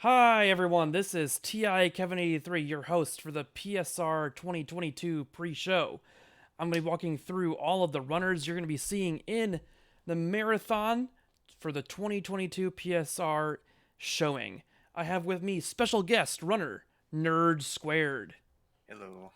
Hi everyone, this is TI Kevin83, your host for the PSR 2022 pre-show. I'm going to be walking through all of the runners you're going to be seeing in the marathon for the 2022 PSR showing. I have with me special guest runner Nerd Squared. Hello.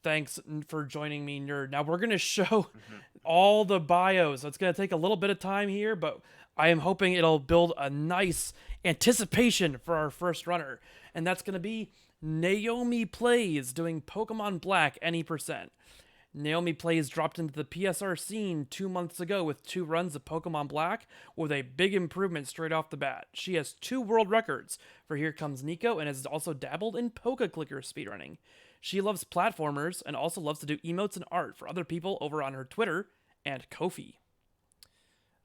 Thanks for joining me, Nerd. Now we're going to show hmm all the bios. So it's going to take a little bit of time here, but I am hoping it'll build a nice anticipation for our first runner. And that's going to be Naomi Plays doing Pokemon Black any percent. Naomi Plays dropped into the PSR scene 2 months ago with 2 runs of Pokemon Black with a big improvement straight off the bat. She has 2 world records for Here Comes Nico and has also dabbled in Poke Clicker speedrunning. She loves platformers and also loves to do emotes and art for other people over on her Twitter and Ko-fi.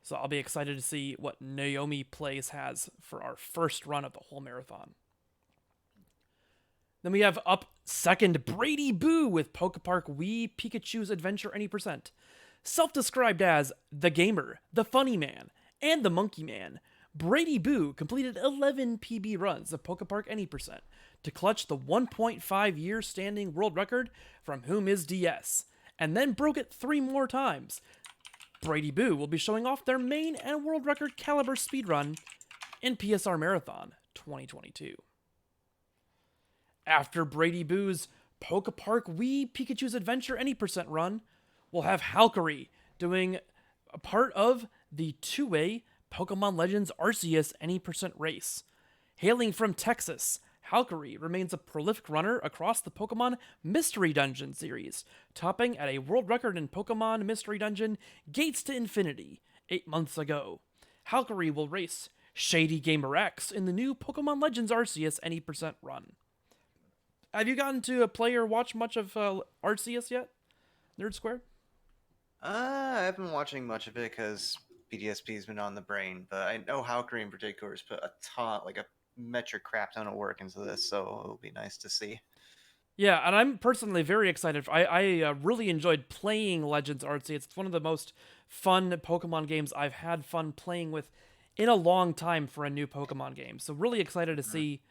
So I'll be excited to see what Naomi Plays has for our first run of the whole marathon. Then we have up second Brady Boo with Pokepark Wii Pikachu's Adventure Any Percent. Self described as the gamer, the funny man, and the monkey man, Brady Boo completed 11 PB runs of Pokepark Any Percent to clutch the 1.5 year standing world record from Whom Is DS, and then broke it 3 more times. Brady Boo will be showing off their main and world record caliber speedrun in PSR Marathon 2022. After Brady Boo's Pokepark Wii Pikachu's Adventure Any Percent run, we'll have Halkery doing a part of the two-way Pokemon Legends Arceus Any Percent race. Hailing from Texas, Halkery remains a prolific runner across the Pokemon Mystery Dungeon series, topping at a world record in Pokemon Mystery Dungeon Gates to Infinity 8 months ago. Halkery will race Shady Gamer X in the new Pokemon Legends Arceus Any Percent run. Have you gotten to play or watch much of Arceus yet, Nerd Square? I haven't been watching much of it because BDSP's been on the brain, but I know Halkery in particular has put a ton, like a metric crap ton of work into this, so it'll be nice to see. Yeah, and I'm personally very excited. I really enjoyed playing Legends Arceus. It's one of the most fun Pokemon games I've had fun playing with in a long time for a new Pokemon game. So really excited to Mhm. see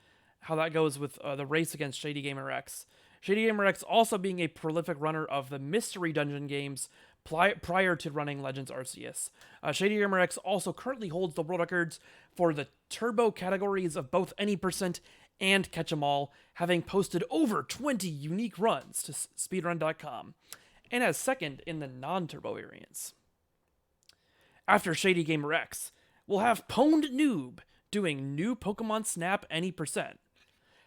how that goes with the race against Shady Gamer X. Shady Gamer X also being a prolific runner of the Mystery Dungeon games prior to running Legends Arceus. Shady Gamer X also currently holds the world records for the turbo categories of both Any Percent and Catch 'em All, having posted over 20 unique runs to speedrun.com, and as second in the non turbo variants. After Shady Gamer X, we'll have Pwned Noob doing new Pokemon Snap Any Percent.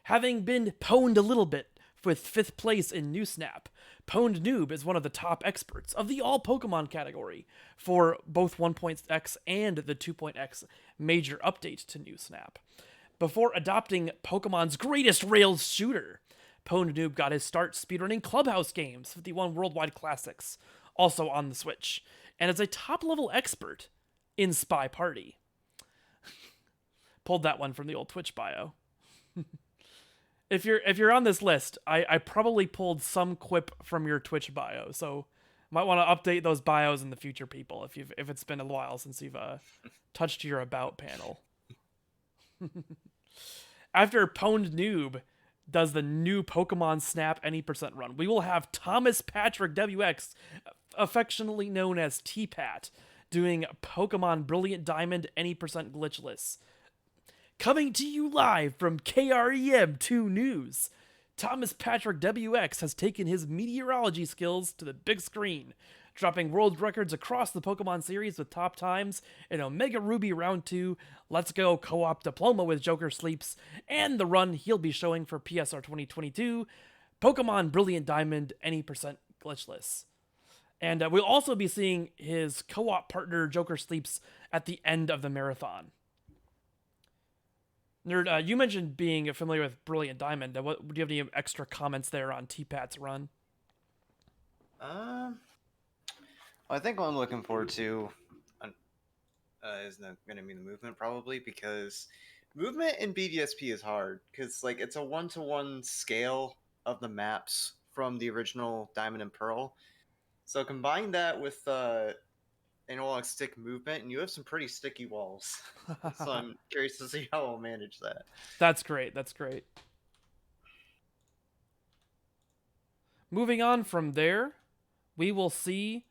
Having been pwned a little bit with 5th place in New Snap, Pwned Noob is one of the top experts of the all Pokemon category for both 1.x and the 2.x major update to New Snap. Before adopting Pokemon's greatest Rails shooter, Pwned Noob got his start speedrunning Clubhouse games, 51 Worldwide Classics, also on the Switch, and is a top level expert in Spy Party. Pulled that one from the old Twitch bio. If you're on this list, I probably pulled some quip from your Twitch bio, so might want to update those bios in the future, people. If it's been a while since you've touched your about panel. After Pwned Noob does the new Pokemon Snap Any Percent run, we will have Thomas Patrick WX, affectionately known as T-Pat, doing Pokemon Brilliant Diamond Any Percent Glitchless. Coming to you live from KREM2 News, Thomas Patrick WX has taken his meteorology skills to the big screen, dropping world records across the Pokemon series with top times in Omega Ruby Round 2, Let's Go Co-op Diploma with Joker Sleeps, and the run he'll be showing for PSR 2022, Pokemon Brilliant Diamond Any Percent Glitchless. And we'll also be seeing his co-op partner Joker Sleeps at the end of the marathon. Nerd, you mentioned being familiar with Brilliant Diamond. What do you have any extra comments there on T-Pat's run? Um, I think what I'm looking forward to is going to be the movement probably because movement in BDSP is hard because like it's a one-to-one scale of the maps from the original Diamond and Pearl. So combine that with analog stick movement, and you have some pretty sticky walls. So I'm curious to see how I'll manage that. That's great. That's great. Moving on from there, we will see.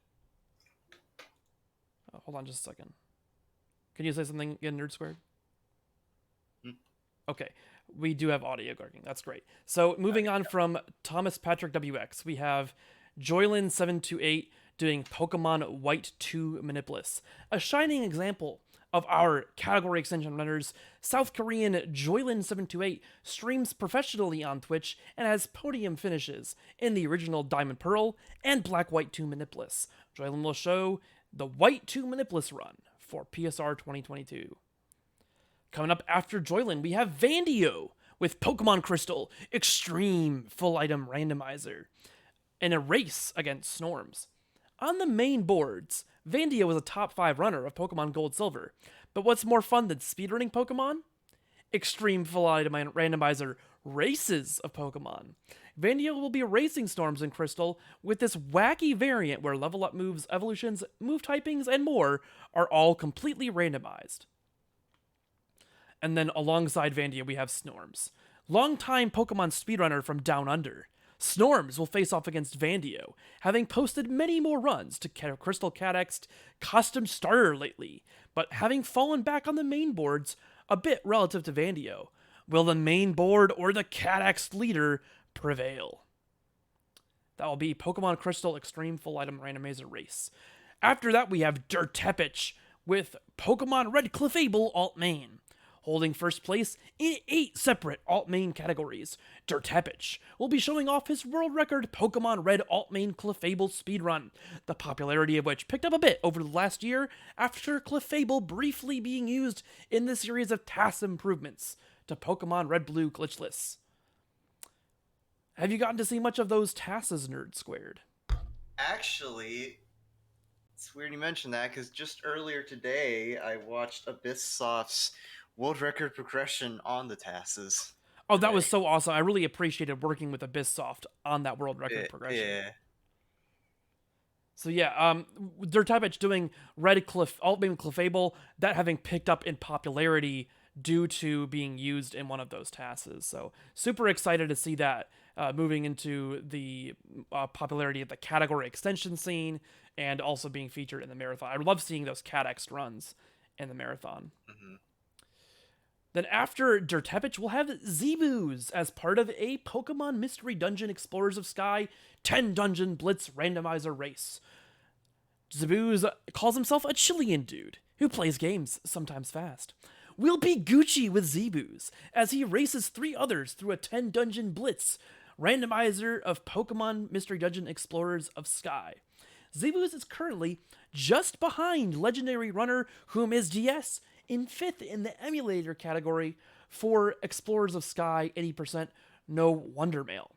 Oh, hold on just a second. Can you say something again, Nerd Squared? Hmm. Okay. We do have audio guarding. That's great. So moving on from Thomas Patrick WX, we have Joylin728 doing Pokemon White 2 Manipulus, a shining example of our category extension runners. South Korean Joylin728 streams professionally on Twitch and has podium finishes in the original Diamond Pearl and Black White 2 Manipulus. Joylin will show the White 2 Manipulus run for PSR 2022. Coming up after Joylin, we have Vandio with Pokemon Crystal Extreme Full Item Randomizer in a race against Snorms. On the main boards, Vandio was a top 5 runner of Pokemon Gold Silver, but what's more fun than speedrunning Pokemon? Extreme Full Item Randomizer races of Pokemon. Vandio will be racing Storms in Crystal with this wacky variant where level up moves, evolutions, move typings, and more are all completely randomized. And then alongside Vandia, we have Snorms. Longtime Pokemon speedrunner from Down Under. Snorms will face off against Vandio, having posted many more runs to Crystal Cadex Custom Starter lately, but having fallen back on the main boards a bit relative to Vandio. Will the main board or the Cadex leader prevail? That will be Pokemon Crystal Extreme Full Item Randomizer Race. After that, we have Dirtepich with Pokemon Red Clefable Alt Main. Holding first place in 8 separate alt-main categories, Dirtepich will be showing off his world record Pokemon Red alt-main Clefable speedrun, the popularity of which picked up a bit over the last year after Clefable briefly being used in the series of TAS improvements to Pokemon Red Blue glitchless. Have you gotten to see much of those TASes, Nerd Squared? Actually, it's weird you mentioned that because just earlier today I watched Abysssoft's world record progression on the TASes. Oh, that was so awesome. I really appreciated working with Abysssoft on that world record progression. Yeah. So yeah, Dirtepich doing Red Alt-Main Clefable, that having picked up in popularity due to being used in one of those TASes. So super excited to see that moving into the popularity of the category extension scene and also being featured in the marathon. I love seeing those Cadex runs in the marathon. Mm-hmm. Then after Dirtepich, we'll have Zeeboos as part of a Pokemon Mystery Dungeon Explorers of Sky 10 Dungeon Blitz Randomizer Race. Zeeboos calls himself a Chilean dude who plays games sometimes fast. We'll be Gucci with Zeeboos as he races 3 others through a 10 Dungeon Blitz randomizer of Pokemon Mystery Dungeon Explorers of Sky. Zeeboos is currently just behind legendary runner Whom is DS in 5th in the emulator category for Explorers of Sky 80% No Wonder Mail.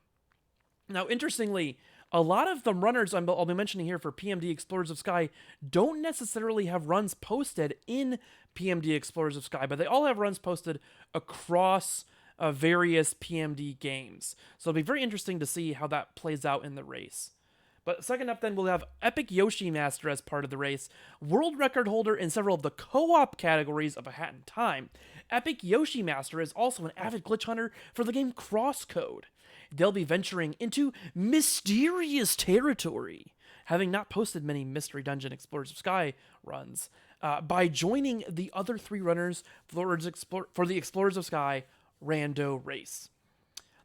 Now, interestingly, a lot of the runners I'll be mentioning here for PMD Explorers of Sky don't necessarily have runs posted in PMD Explorers of Sky, but they all have runs posted across various PMD games. So it'll be very interesting to see how that plays out in the race. But second up, then, we'll have Epic Yoshi Master as part of the race. World record holder in several of the co-op categories of A Hat in Time, Epic Yoshi Master is also an avid glitch hunter for the game Crosscode. They'll be venturing into mysterious territory, having not posted many Mystery Dungeon Explorers of Sky runs, by joining the other 3 runners for the Explorers of Sky Rando Race.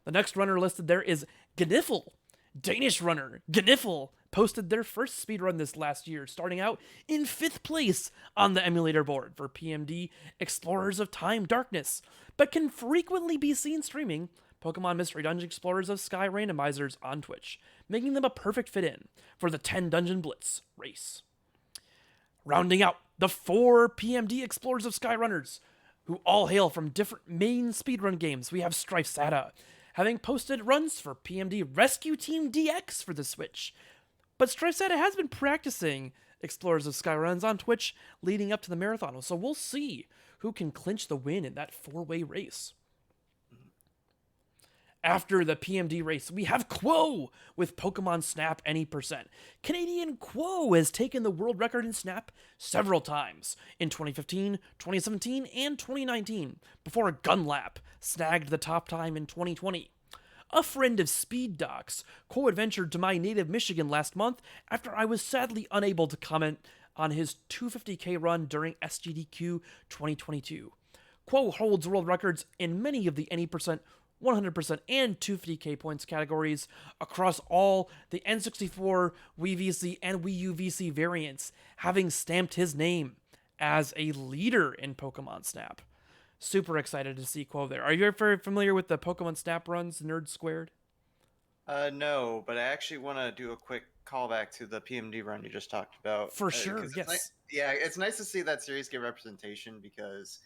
The next runner listed there is Gniffle. Danish runner Gniffle posted their first speedrun this last year, starting out in 5th place on the emulator board for PMD Explorers of Time Darkness, but can frequently be seen streaming Pokemon Mystery Dungeon Explorers of Sky randomizers on Twitch, making them a perfect fit-in for the 10 Dungeon Blitz race. Rounding out the 4 PMD Explorers of Sky runners, who all hail from different main speedrun games, we have Strife Sada, having posted runs for PMD Rescue Team DX for the Switch. But Strife Sada has been practicing Explorers of Sky runs on Twitch leading up to the marathon, so we'll see who can clinch the win in that 4-way race. After the PMD race, we have Quo with Pokemon Snap Any Percent. Canadian Quo has taken the world record in Snap several times in 2015, 2017, and 2019, before Gunlap snagged the top time in 2020. A friend of Speed Docs, Quo adventured to my native Michigan last month after I was sadly unable to comment on his 250k run during SGDQ 2022. Quo holds world records in many of the Any Percent, 100%, and 250k points categories across all the N64, Wii VC, and Wii U VC variants, having stamped his name as a leader in Pokemon Snap. Super excited to see Quo there. Are you very familiar with the Pokemon Snap runs, Nerd Squared? No, but I actually want to do a quick callback to the PMD run you just talked about. For sure, 'Cause yes. yeah, it's nice to see that series get representation because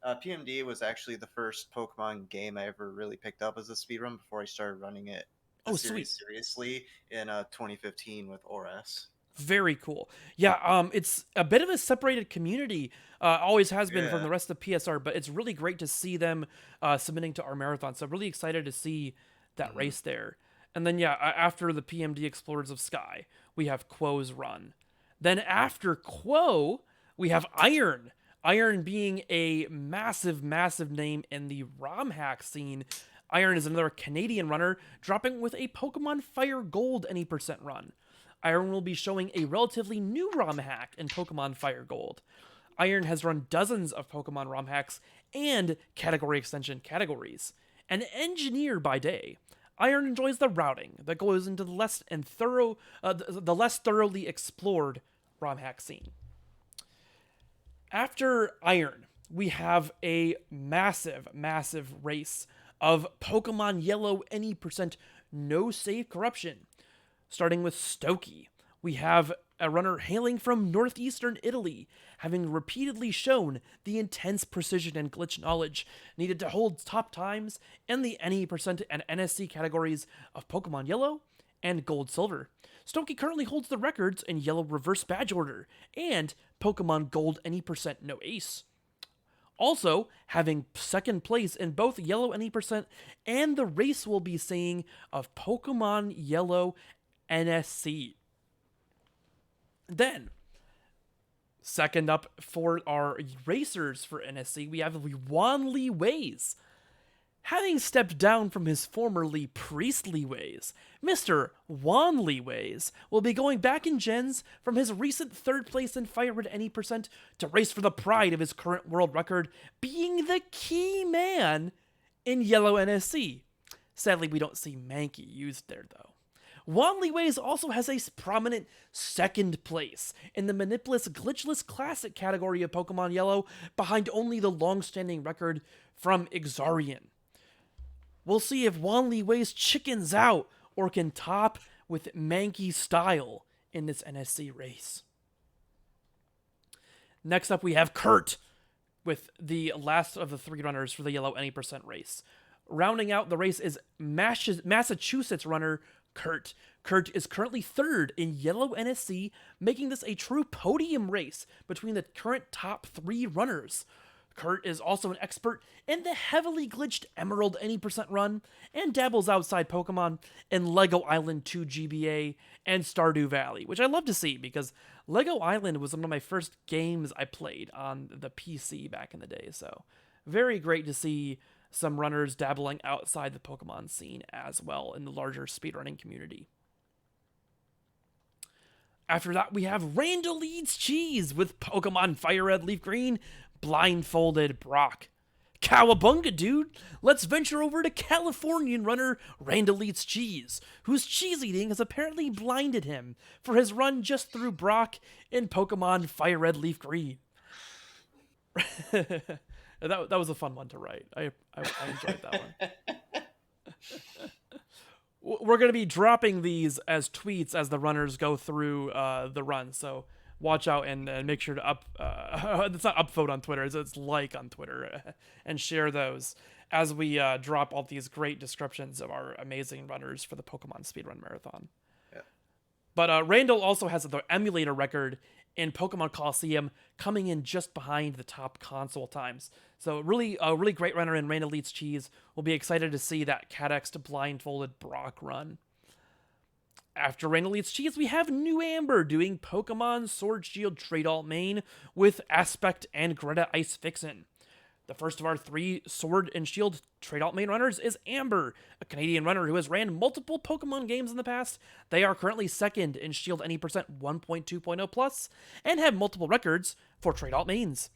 PMD was actually the first Pokemon game I ever really picked up as a speedrun before I started running it the Oh, sweet. series seriously in 2015 with ORS. Very cool. Yeah, it's a bit of a separated community. Always has been from Yeah. the rest of PSR, but it's really great to see them submitting to our marathon. So really excited to see that Hmm. race there. And then yeah, after the PMD Explorers of Sky, we have Quo's run. Then after Quo, we have Iron. Iron being a massive, massive name in the ROM hack scene. Iron is another Canadian runner, dropping with a Pokemon Fire Gold Any Percent run. Iron will be showing a relatively new ROM hack in Pokemon Fire Gold. Iron has run dozens of Pokemon ROM hacks and category extension categories. An engineer by day, Iron enjoys the routing that goes into the less thoroughly explored ROM hack scene. After Iron, we have a massive, massive race of Pokemon Yellow Any Percent No Save Corruption. Starting with Stokey, we have a runner hailing from northeastern Italy, having repeatedly shown the intense precision and glitch knowledge needed to hold top times in the Any Percent and NSC categories of Pokemon Yellow and Gold Silver. Stokey currently holds the records in Yellow Reverse Badge Order and Pokemon Gold Any Percent No Ace. Also, having second place in both Yellow Any Percent and the race we'll be seeing of Pokemon Yellow NSC. Then, second up for our racers for NSC, we have Wanli Ways. Having stepped down from his formerly priestly ways, Mr. Wanli Ways will be going back in gens from his recent third place in Fire Red Any Percent to race for the pride of his current world record, being the key man in Yellow NSC. Sadly, we don't see Mankey used there, though. Wanli Ways also has a prominent second place in the Manipulous Glitchless Classic category of Pokemon Yellow, behind only the long-standing record from Exarian. We'll see if Wanli Ways chickens out or can top with Mankey style in this NSC race. Next up, we have Kurt with the last of the three runners for the Yellow Any Percent race. Rounding out the race is Massachusetts runner Kurt. Kurt is currently third in Yellow NSC, making this a true podium race between the current top three runners. Kurt is also an expert in the heavily glitched Emerald Any Percent run and dabbles outside Pokemon in Lego Island 2 GBA and Stardew Valley, which I love to see because Lego Island was one of my first games I played on the PC back in the day. So, very great to see some runners dabbling outside the Pokemon scene as well in the larger speedrunning community. After that, we have Randall Eats Cheese with Pokemon Fire Red Leaf Green, blindfolded Brock. Cowabunga, dude! Let's venture over to Californian runner Randall Eats Cheese, whose cheese eating has apparently blinded him for his run just through Brock in Pokemon Fire Red Leaf Green. that was a fun one to write. I enjoyed that one. We're going to be dropping these as tweets as the runners go through the run, so watch out and make sure to it's not upvote on Twitter, it's like on Twitter, and share those as we drop all these great descriptions of our amazing runners for the Pokemon Speedrun Marathon. Yeah. But Randall also has the emulator record and Pokemon Coliseum coming in just behind the top console times. So really, a really great runner in Rain Elite's Cheese. We'll be excited to see that Cadex blindfolded Brock run. After Rain Elite's Cheese, we have New Amber doing Pokemon Sword Shield Trade Alt main with Aspect and Greta Ice Vixen. The first of our 3 Sword and Shield Trade Alt main runners is Amber, a Canadian runner who has ran multiple Pokemon games in the past. They are currently second in Shield Any% 1.2.0 plus and have multiple records for Trade Alt mains.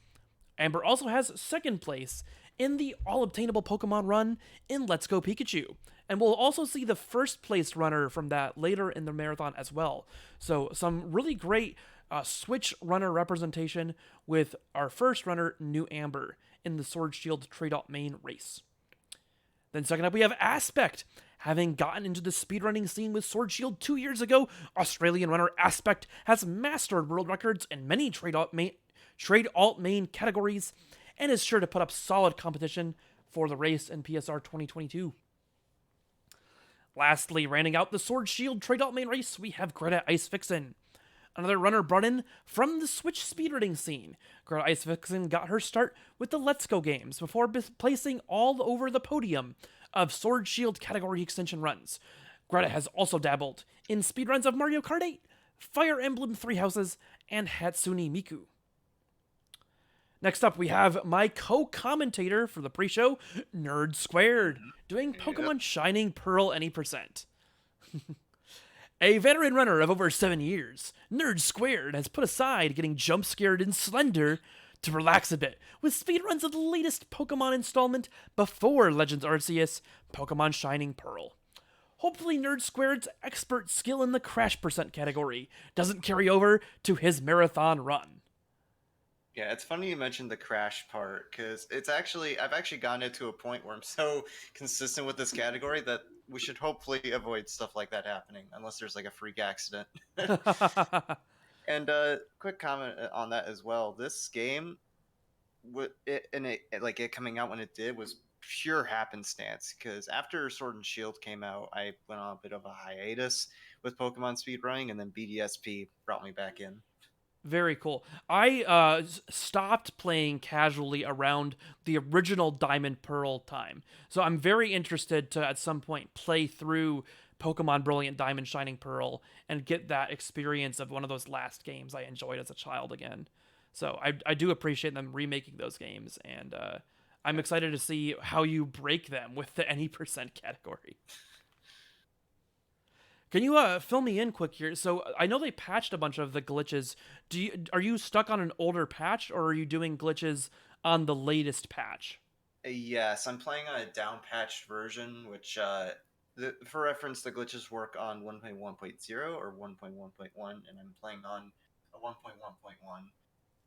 Amber also has second place in the all obtainable Pokemon run in Let's Go Pikachu. And we'll also see the first place runner from that later in the marathon as well. So, some really great Switch runner representation with our first runner, New Amber, in the Sword Shield Trade Alt main race. Then, second up, we have Aspect. Having gotten into the speedrunning scene with Sword Shield 2 years ago, Australian runner Aspect has mastered world records in many Trade Alt main categories and is sure to put up solid competition for the race in PSR 2022. Lastly, rounding out the Sword Shield Trade Alt main race, we have Greta Ice Vixen, another runner brought in from the Switch speedrunning scene. Greta Ice Vixen got her start with the Let's Go games before placing all over the podium of Sword Shield category extension runs. Greta has also dabbled in speedruns of Mario Kart 8, Fire Emblem Three Houses, and Hatsune Miku. Next up, we have my co-commentator for the pre-show, Nerd Squared, doing Pokemon Shining Pearl Any%. A veteran runner of over 7 years, Nerd Squared has put aside getting jump-scared in Slender to relax a bit with speedruns of the latest Pokemon installment before Legends Arceus, Pokemon Shining Pearl. Hopefully Nerd Squared's expert skill in the Crash % category doesn't carry over to his marathon run. Yeah, it's funny you mentioned the crash part because I've actually gotten it to a point where I'm so consistent with this category that we should hopefully avoid stuff like that happening unless there's like a freak accident. And quick comment on that as well. This game, like it coming out when it did was pure happenstance because after Sword and Shield came out, I went on a bit of a hiatus with Pokemon speedrunning, and then BDSP brought me back in. Very cool. I stopped playing casually around the original Diamond Pearl time. So I'm very interested to at some point play through Pokemon Brilliant Diamond Shining Pearl and get that experience of one of those last games I enjoyed as a child again. So I do appreciate them remaking those games, and I'm excited to see how you break them with the Any% category. Can you fill me in quick here? So I know they patched a bunch of the glitches. Are you stuck on an older patch, or are you doing glitches on the latest patch? Yes, I'm playing on a down patched version, which, for reference, the glitches work on 1.1.0 or 1.1.1, and I'm playing on a 1.1.1,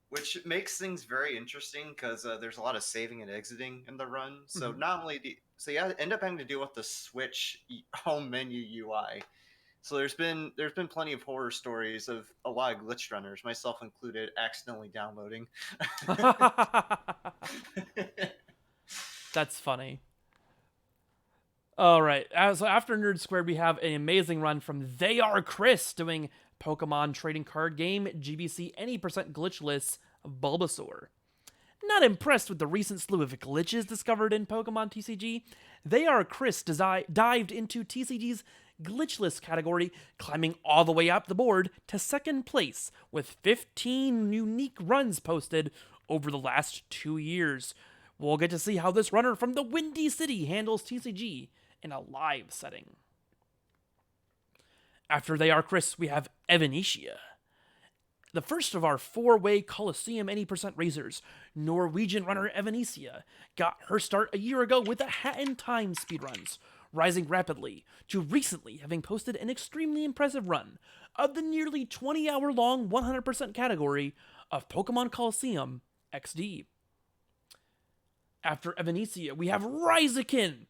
which makes things very interesting because there's a lot of saving and exiting in the run. So Mm-hmm. not only so you end up having to deal with the Switch home menu UI. So there's been plenty of horror stories of a lot of glitch runners, myself included, accidentally downloading. That's funny. All right. So after Nerd Squared, we have an amazing run from They Are Chris doing Pokemon trading card game GBC Any% glitchless Bulbasaur. Not impressed with the recent slew of glitches discovered in Pokemon TCG, They Are Chris dived into TCG's glitchless category, climbing all the way up the board to second place with 15 unique runs posted over the last 2 years. We'll get to see how this runner from the Windy City handles TCG in a live setting. After They Are Chris, we have Evanesia, the first of our 4-way Coliseum Any% racers. Norwegian runner Evanesia got her start a year ago with the Hat in Time speedruns, rising rapidly to recently having posted an extremely impressive run of the nearly 20-hour long 100% category of Pokemon Coliseum XD. After Evanesia, we have Ryzakin,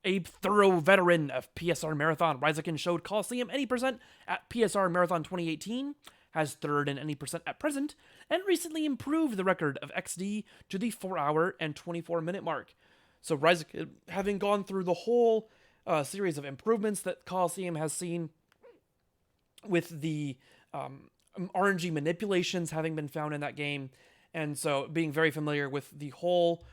a thorough veteran of PSR Marathon. Ryzakin showed Coliseum Any% at PSR Marathon 2018, has third in Any% at present, and recently improved the record of XD to the 4-hour and 24-minute mark. So Ryzakin, having gone through the whole series of improvements that Coliseum has seen with the RNG manipulations having been found in that game, and so being very familiar with the whole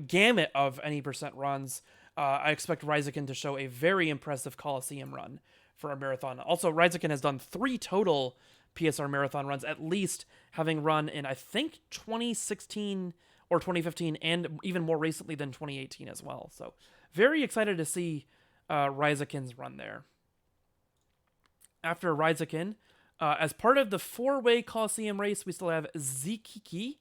gamut of any percent runs, I expect Ryzakin to show a very impressive Coliseum run for a marathon. Also, Ryzakin has done 3 total PSR Marathon runs, at least having run in, I think, 2016 or 2015, and even more recently than 2018 as well. So, very excited to see Ryzakin's run there. After Ryzakin, as part of the 4-way Coliseum race, we still have Zikiki,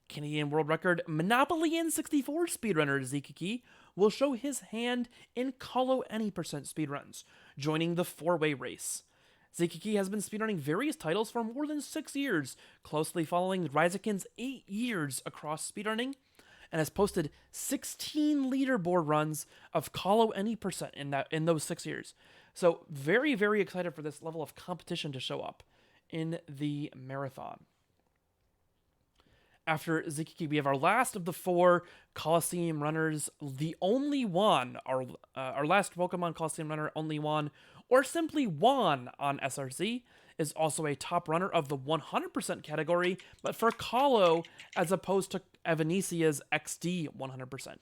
Canadian world record Monopoly N64 speedrunner Zikiki will show his hand in Colo Any percent speedruns, joining the 4-way race. Zikiki has been speedrunning various titles for more than 6 years, closely following Ryzakin's 8 years across speedrunning, and has posted 16 leaderboard runs of Colo Any percent in those 6 years. So very, very excited for this level of competition to show up in the marathon. After Zikiki, we have our last of the 4 Coliseum runners, the only one, our last Pokemon Coliseum runner, only one, or simply Juan on SRC, is also a top runner of the 100% category, but for Colo, as opposed to Evanesia's XD 100%.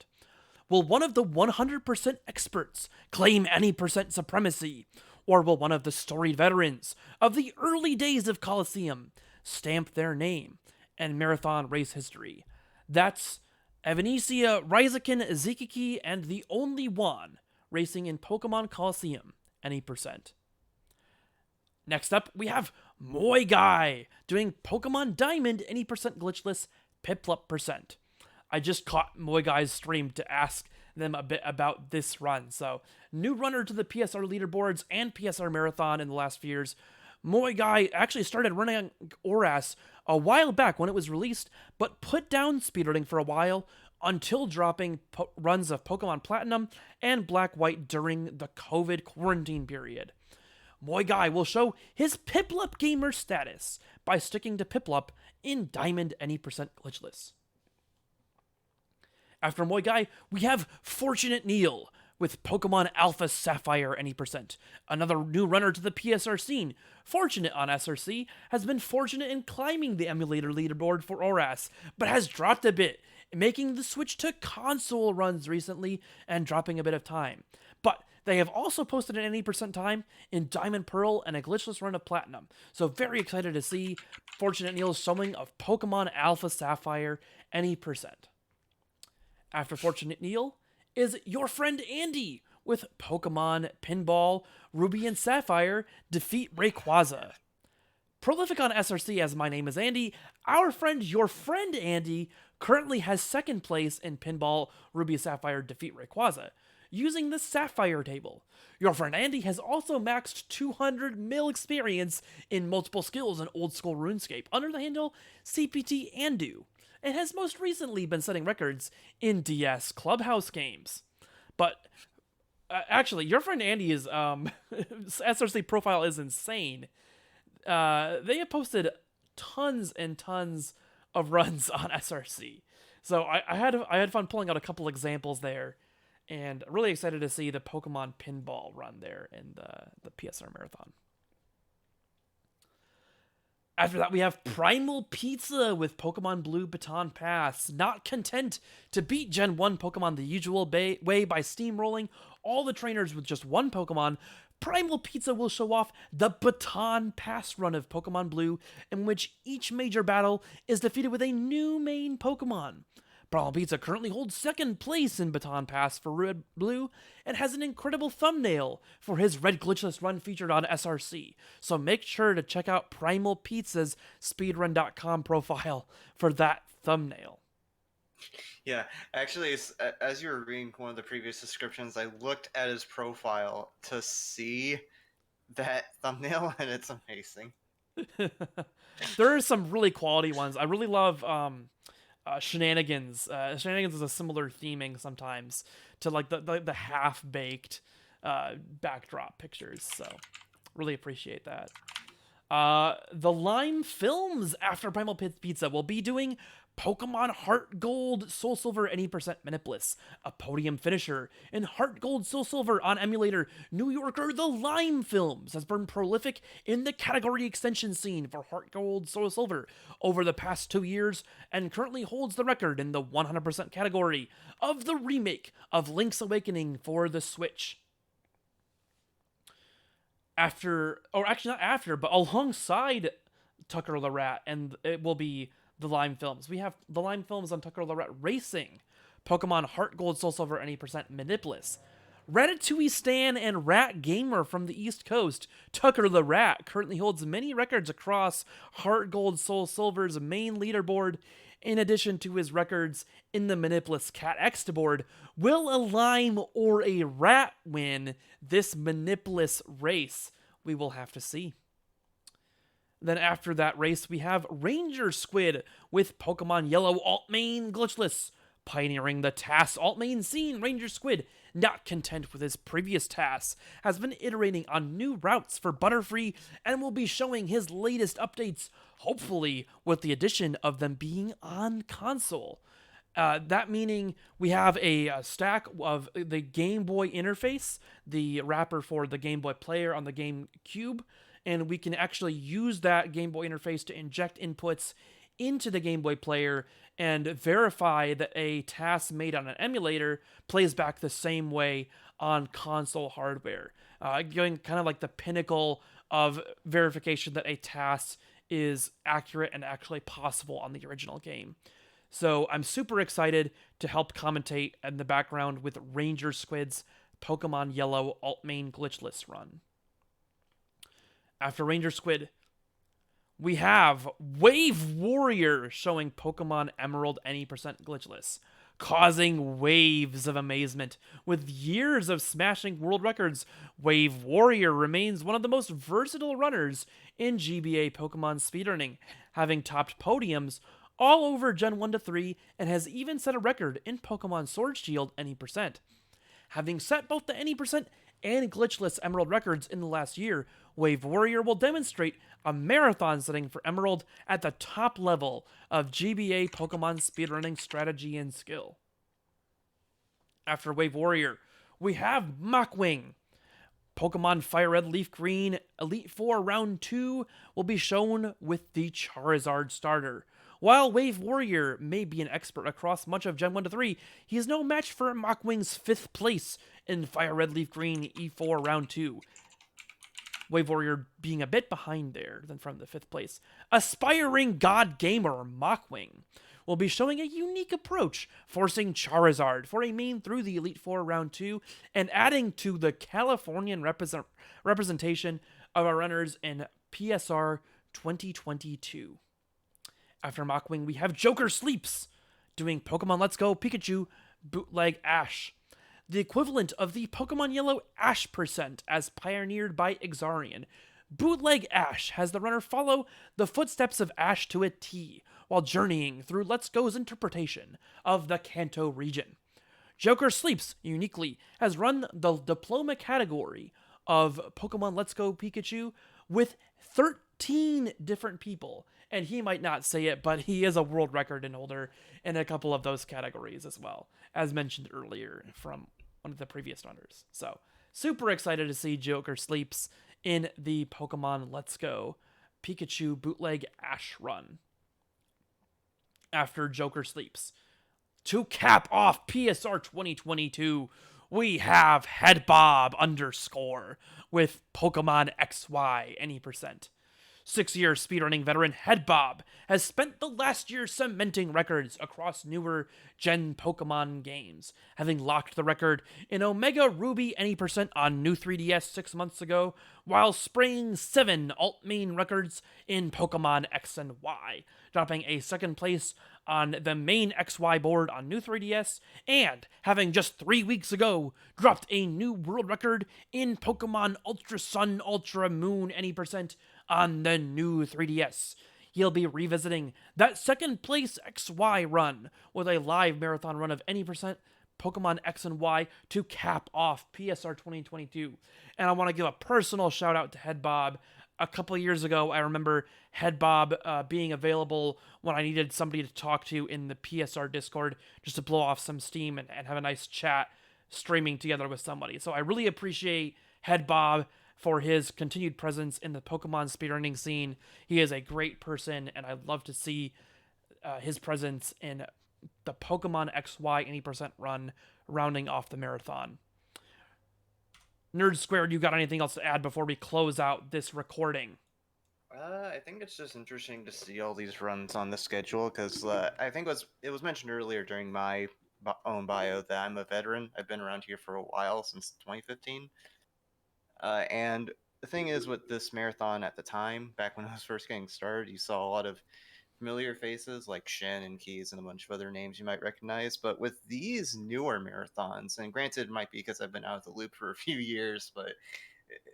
Will one of the 100% experts claim any percent supremacy? Or will one of the storied veterans of the early days of Coliseum stamp their name and marathon race history? That's Evanesia, Ryzakin, Zikiki, and the only one racing in Pokemon Coliseum any percent. Next up, we have Moi Guy doing Pokemon Diamond any percent glitchless Piplup percent. I just caught Moi Guy's stream to ask them a bit about this run. So, new runner to the PSR leaderboards and PSR Marathon in the last few years. Moi Guy actually started running ORAS a while back when it was released, but put down speedrunning for a while until dropping runs of Pokemon Platinum and Black White during the COVID quarantine period. Moi Guy will show his Piplup gamer status by sticking to Piplup in Diamond any percent glitchless. After Moi Guy, we have Fortunate Neil with Pokemon Alpha Sapphire any percent, another new runner to the PSR scene. Fortunate on SRC has been fortunate in climbing the emulator leaderboard for ORAS, but has dropped a bit, making the switch to console runs recently and dropping a bit of time. But they have also posted an any percent time in Diamond Pearl and a glitchless run of Platinum, so very excited to see Fortunate Neil's showing of Pokemon Alpha Sapphire any percent. After Fortunate Neil is your friend Andy with Pokemon Pinball Ruby and Sapphire defeat Rayquaza. Prolific on SRC as My Name is Andy, our friend Your Friend Andy currently has 2nd place in Pinball Ruby and Sapphire defeat Rayquaza, using the Sapphire table. Your friend Andy has also maxed 200 mil experience in multiple skills in old school RuneScape under the handle CPT Andu, and has most recently been setting records in DS Clubhouse games. But actually, your friend Andy is SRC profile is insane. They have posted tons and tons of runs on SRC, so I had fun pulling out a couple examples there, and really excited to see the Pokemon Pinball run there in the PSR Marathon. After that, we have Primal Pizza with Pokemon Blue Baton Pass. Not content to beat Gen 1 Pokemon the usual way by steamrolling all the trainers with just one Pokemon, Primal Pizza will show off the Baton Pass run of Pokemon Blue, in which each major battle is defeated with a new main Pokemon. Primal Pizza currently holds 2nd place in Baton Pass for Red Blue and has an incredible thumbnail for his Red Glitchless run featured on SRC. So make sure to check out Primal Pizza's speedrun.com profile for that thumbnail. Yeah, actually, as you were reading one of the previous descriptions, I looked at his profile to see that thumbnail, and it's amazing. There are some really quality ones. I really love Shenanigans. Shenanigans is a similar theming sometimes to like the half-baked backdrop pictures, so really appreciate that. The Lime Films after Primal Pizza will be doing Pokemon Heart Gold, Soul Silver, any percent Manipulus, a podium finisher, and Heart Gold, Soul Silver on emulator New Yorker The Lime Films has been prolific in the category extension scene for Heart Gold, Soul Silver over the past 2 years and currently holds the record in the 100% category of the remake of Link's Awakening for the Switch. After, or actually not after, but alongside Tucker the Rat, and it will be the Lime Films. We have the Lime Films on Tucker the Rat Racing, Pokemon Heart Gold, Soul Silver, any percent Manipulus. Ratatouille Stan and Rat Gamer from the East Coast, Tucker the Rat currently holds many records across Heart Gold, Soul Silver's main leaderboard. In addition to his records in the Manipulus Cat X board, will a Lime or a Rat win this Manipulus race? We will have to see. Then after that race, we have Ranger Squid with Pokemon Yellow Alt-Main Glitchless. Pioneering the TAS Alt-Main scene, Ranger Squid, not content with his previous TAS, has been iterating on new routes for Butterfree and will be showing his latest updates, hopefully with the addition of them being on console. That meaning we have a stack of the Game Boy interface, the wrapper for the Game Boy player on the GameCube, and we can actually use that Game Boy interface to inject inputs into the Game Boy player and verify that a task made on an emulator plays back the same way on console hardware. Going kind of like the pinnacle of verification that a task is accurate and actually possible on the original game. So I'm super excited to help commentate in the background with Ranger Squid's Pokemon Yellow Alt-Main Glitchless run. After Ranger Squid, we have Wave Warrior showing Pokemon Emerald any percent glitchless, causing waves of amazement. With years of smashing world records, Wave Warrior remains one of the most versatile runners in GBA Pokemon speedrunning, having topped podiums all over Gen 1 to 3 and has even set a record in Pokemon Sword Shield any percent. Having set both the any percent and glitchless Emerald records in the last year, Wave Warrior will demonstrate a marathon setting for Emerald at the top level of GBA Pokemon speedrunning strategy and skill. After Wave Warrior, we have Machwing. Pokemon Fire Red Leaf Green Elite Four Round 2 will be shown with the Charizard starter. While Wave Warrior may be an expert across much of Gen 1 to 3, he is no match for Machwing's 5th place in Fire Red Leaf Green E4 Round 2. Wave Warrior being a bit behind there than from the 5th place. Aspiring God Gamer Machwing will be showing a unique approach, forcing Charizard for a main through the Elite Four Round 2 and adding to the Californian representation of our runners in PSR 2022. After Machwing, we have Joker Sleeps, doing Pokemon Let's Go Pikachu Bootleg Ash, the equivalent of the Pokemon Yellow Ash percent as pioneered by Exarian. Bootleg Ash has the runner follow the footsteps of Ash to a T, while journeying through Let's Go's interpretation of the Kanto region. Joker Sleeps, uniquely, has run the Diploma category of Pokemon Let's Go Pikachu with 13 different people. And he might not say it, but he is a world record holder in a couple of those categories as well, as mentioned earlier from one of the previous runners. So, super excited to see Joker Sleeps in the Pokemon Let's Go Pikachu Bootleg Ash run. After Joker Sleeps, to cap off PSR 2022, we have Headbob _ with Pokemon XY any percent. 6-year speedrunning veteran Headbob has spent the last year cementing records across newer gen Pokemon games, having locked the record in Omega Ruby any percent on New 3DS 6 months ago, while spraying 7 alt-main records in Pokemon X and Y, dropping a second place on the main XY board on New 3DS, and having just 3 weeks ago dropped a new world record in Pokemon Ultra Sun Ultra Moon any percent on the new 3DS. He'll be revisiting that second place XY run with a live marathon run of any percent Pokemon X and Y to cap off PSR 2022. And I want to give a personal shout out to Headbob. a couple of years ago, I remember Head Bob being available when I needed somebody to talk to in the PSR Discord just to blow off some steam and have a nice chat streaming together with somebody. So I really appreciate Head Bob for his continued presence in the Pokemon speedrunning scene. He is a great person, and I'd love to see his presence in the Pokemon XY any percent run rounding off the marathon. Nerd Squared, you got anything else to add before we close out this recording? I think it's just interesting to see all these runs on the schedule because I think it was mentioned earlier during my own bio that I'm a veteran. I've been around here for a while since 2015, and the thing is with this marathon at the time, back when I was first getting started, you saw a lot of familiar faces like Shen and Keys and a bunch of other names you might recognize. But with these newer marathons, and granted, it might be because I've been out of the loop for a few years, but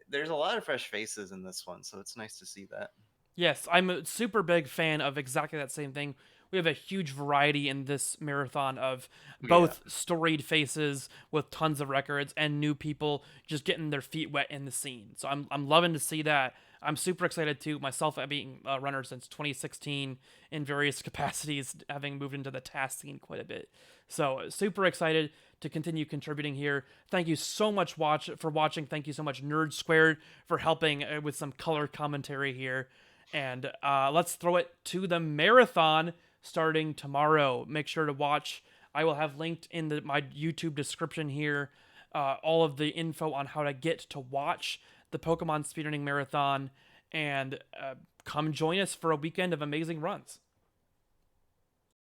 there's a lot of fresh faces in this one, so it's nice to see that. Yes, I'm a super big fan of exactly that same thing. We have a huge variety in this marathon of Yeah. both storied faces with tons of records and new people just getting their feet wet in the scene. So I'm loving to see that. I'm super excited too. Myself, being a runner since 2016 in various capacities, having moved into the task scene quite a bit. So super excited to continue contributing here. Thank you so much for watching. Thank you so much Nerd Squared for helping with some color commentary here. And let's throw it to the marathon starting tomorrow. Make sure to watch. I will have linked in my YouTube description here all of the info on how to get to watch the Pokemon Speedrunning Marathon and come join us for a weekend of amazing runs.